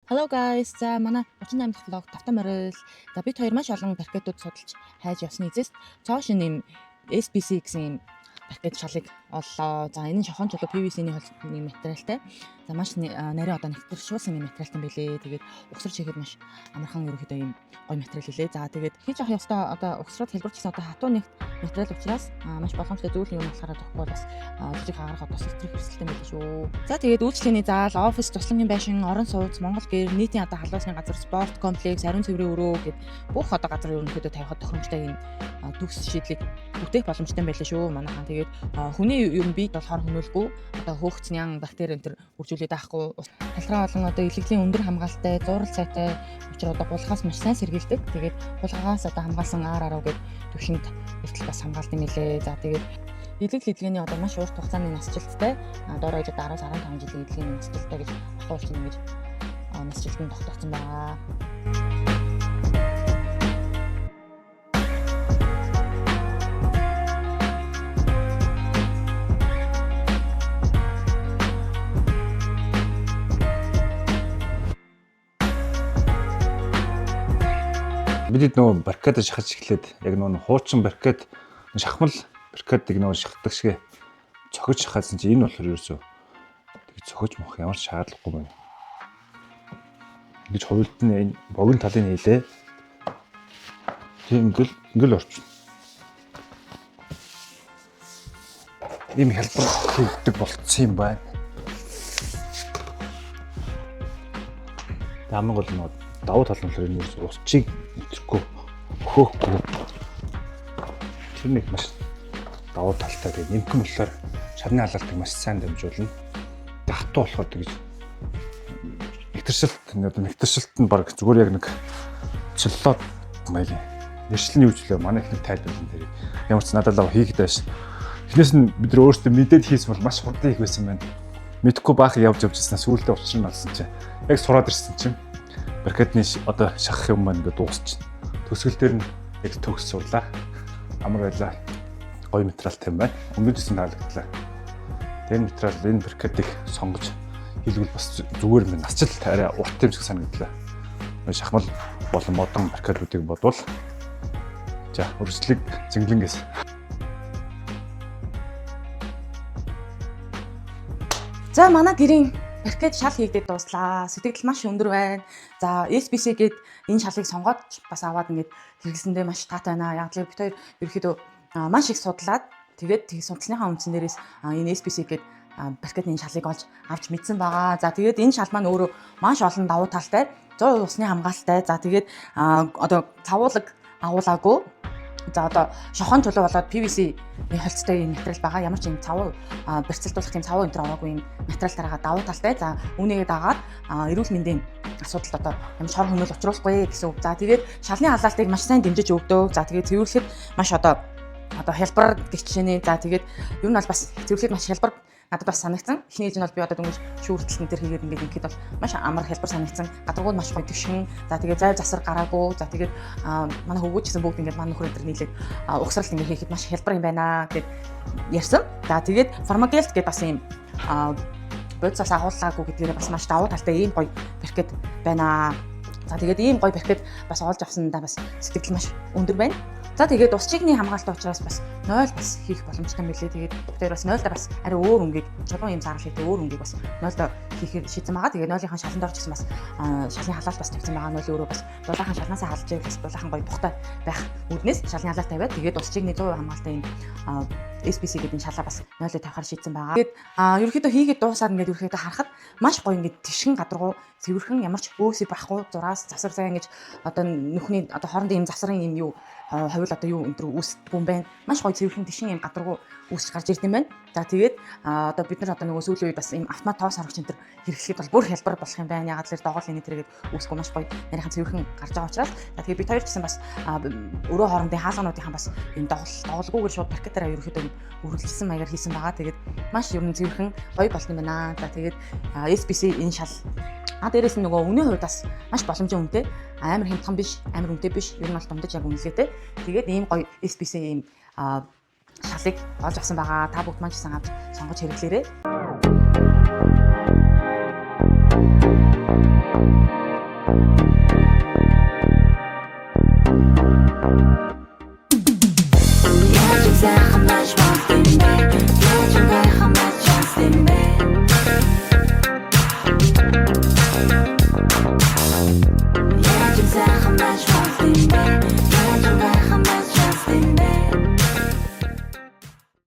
Hello guys. За манай 38 дахь влог тавтан морил. За бид хоёр маш олон паркетууд судалж хайж явсны эцэст цоо шин юм SPC гэсэн юм паркет шалыг оллоо. За энэ нь шохон чулуу PVC-ний холбооны материалтай. За маш нарийн одоо нэвтрүүлсэн юм материалтай байлээ. Тэгээд угсарч хийхэд маш амархан ерөөхдөө юм гоё материал илээ. За тэгээд хийж авах ёстой одоо угсраад хэлбэрчсэн одоо хатуу нэгт материал учраас маш боломжтой зүйл юм болохоор тоххой бас жижиг хагарах одоо электрик хэрэгсэлтэй байлээ шүү. За тэгээд үйлчлэгээний заал, офис, туслангийн байшин, орон сууц, Монгол гэр, нийтийн одоо халуусны газар, спорт комплекс, ариун цэврийн өрөө гэд бүх одоо газар ерөнхийдөө тавихад тохиромжтой юм төгс шийдлийг бүтээх боломжтой байлээ шүү. Манайхан тэгээд хүний юм бий болохоор хөнөөлгүй одоо хөөгцнyan бактери энэ төр үржүүлээд авахгүй халтраа болон одоо илэглийн өндөр хамгаалалтай, зураг сайтай учраас одоо гулгаас маш сайн сэргийлдэг. Тэгээд гулгаас одоо хамгаалсан араа гээд төвшөнд хүртэл бас хамгаалт юм лээ. За тэгээд илэгл эдлгээний одоо маш урт хугацааны насжилттай доороо ижид 10-15 жилийн эдлгээний насжилттай гэж ахуулж ингэж насжилтанд тогтоцсон байгаа. Бид нөгөө баррикад шахаж эхлээд яг нөгөө хуучин баррикад шахмал баррикадыг нөгөө шахдаг шиг цохиж шахаадсан чинь энэ болохоор ерөөсөө тэг цохиж мох ямар шаардлагагүй байна. Ингэж хувилт нь энэ богино талын хийлээ. Тийм ингээл орчин. Ийм хялбар хийгдэг болцсон юм байна. Тамаг бол нөгөө давуу тал нь болохоор энэ усчийг өтөрхгүй хөөхгүй. Тэр нэг маш давуу талтай тэгээ нэмхэн болохоор шарны халаалтыг маш сайн дамжуулна. Хатуу болохоор тэгж нэгтэршилт нь баг зүгээр яг нэг цэллоод маягийн нэршлэн юу ч лээ манай ихний тайлбарлан тэр ямар ч надад л хийгээд байсан. Эхнээс нь бид нар өөрсдөө мэдээд хийсэн бол маш хурдан их байсан байна. Мэдхгүй баах явж ирснээр сүүлдээ учир нь олсон чинь яг сураад ирсэн чинь баррикадны одоо шахах юм маань ингээд дуусчихна. Төсгөл дээр нь яг төгс сурлаа. Амар байлаа. Гоё материалтай юм байна. Өмнөдөөс нь таалагдлаа. Тэр материал энэ баррикадыг сонгож хийлгэл бас зүгээр юм насжилт арай урт юм шиг санагдлаа. Шахмал болон модон баррикадуудыг бодвол за өрсөлдөг зинглэнгээс. За манай гэрийн баррикад шал хийгдээд дууслаа. Сэтгэл маш өндөр байна. За SPC гээд энэ шалыг сонгоод бас аваад ингээд хэрэглэсэндээ маш таатай байна. Яг л бид хоёр ерөөхдөө маш их судлаад тэгээд судалсныхаа үндсэн дээрээс энэ SPC гээд баррикадны шалыг олж авч мэдсэн байгаа. За тэгээд энэ шал маань өөрөө маш олон давуу талтай, 100% усны хамгаалалтай. За тэгээд одоо цавуулаг агуулаагүй. За одоо шохон чулуу болоод PVC-ийн холцтой юм материал байгаа. Ямар ч юм цавуу барьцалдуулах юм цавуу энэ төр ороогүй юм материал тараага давуу талтай. За үүнийгээ дагаад эрүүл мэндийн асуудалд одоо ямар шор хөнөөл учруулахгүй гэсэн үг. За тэгээд шалны халаалтыг маш сайн дэмжиж өгдөг. За тэгээд цэвэрлэхэд маш одоо хялбар гэх жишээний. За тэгээд ер нь бол бас цэвэрлэхэд маш хялбар надад бас санагдсан. Эхний ээлж нь бол би одоо дөнгөж шүүртэлтэн дээр хийгээд ингээд ихэд бол маш амар хялбар санагдсан. Гадаргууд маш гоё төвшин. За тэгээд зайв засар гараагүй. За тэгээд манай хөвгүүд гэсэн бүгд ингээд манай нөхөр энэ нийлээд угсралт ингээд хийхэд маш хялбар юм байна гэд ярьсан. За тэгээд Pharmagelt гэдэг бас юм бодисоос агууллаагүй гэдгээр бас маш давуу талтай ийм гоё баррикад байна. За тэгээд ийм гоё баррикад бас олж авсандаа бас сэтгэл маш өндөр байна. За тэгээд усчигны хамгаалалт учраас бас 0 бас хийх боломжтой мөлий. Тэгээд тэр бас 0-аар бас арай өөр өнгийг чулуун юм зарлах хийх өөр өнгийг бас 0-оор хийхээр шийдсэн байгаа. Тэгээд 0-ийн шаланд орж ирсэн бас шалны халаалт бас тавьсан байгаа. 0 өөрөө бас дулаахан шалнаасаа халж ивэл бас дулаахан гоё бухтай байх үүднээс шалны халаалт тавиад тэгээд усчигны 100% хамгаалалтай юм SBC гэдэг шалаа бас 0-д тавихаар шийдсэн байгаа. Тэгээд ерөөхдөө хийгээд дуусаад ингээд ерөөхдөө харахад маш гоё ингээд тишгэн гадаргуу цэвэрхэн ямар ч өөсөй байхгүй зураас засар зай ингэж одоо нөхний одоо хоорондын юм засрын юм юу хавил одоо юу өнтер үүсдэггүй юм байна. Маш гоё цэвэрхэн тишгэн юм гадаргуу үүсч гарч ирд юм байна. За тэгээд одоо бид нар одоо нөгөө сүүлийн үед бас юм автомат тоос харагч энэ төр хэрэглэхэд бол бүр хялбар болох юм байна. Ягаад гэвэл доголын энэ төргээд үүсэхгүй маш гоё нарийнхан цэвэрхэн гарч байгаа учраас за тэгээд бид хоёр ч гэсэн бас өрөө хоорондын хаалгануудынхаа бас юм доголгүйгээр шууд паркетаараа ерөөхдөө үргэлжилсэн маягаар хийсэн байгаа. Тэгээд маш ер нь цэвэрхэн гоё болсон юм байна. За тэгээд SBC энэ шал дээрээс нь нөгөө үнийн хувьд бас маш боломжтой үнэтэй. Амар хямдхан биш, амар үнэтэй биш. Ер нь бол дундаж яг үнэлгээтэй. Тэгээд ийм гоё SBC ийм шалыг олж авсан байгаа. Та бүгд маань ч гэсэн авч сонгож хэрэглээрэй. Exactly.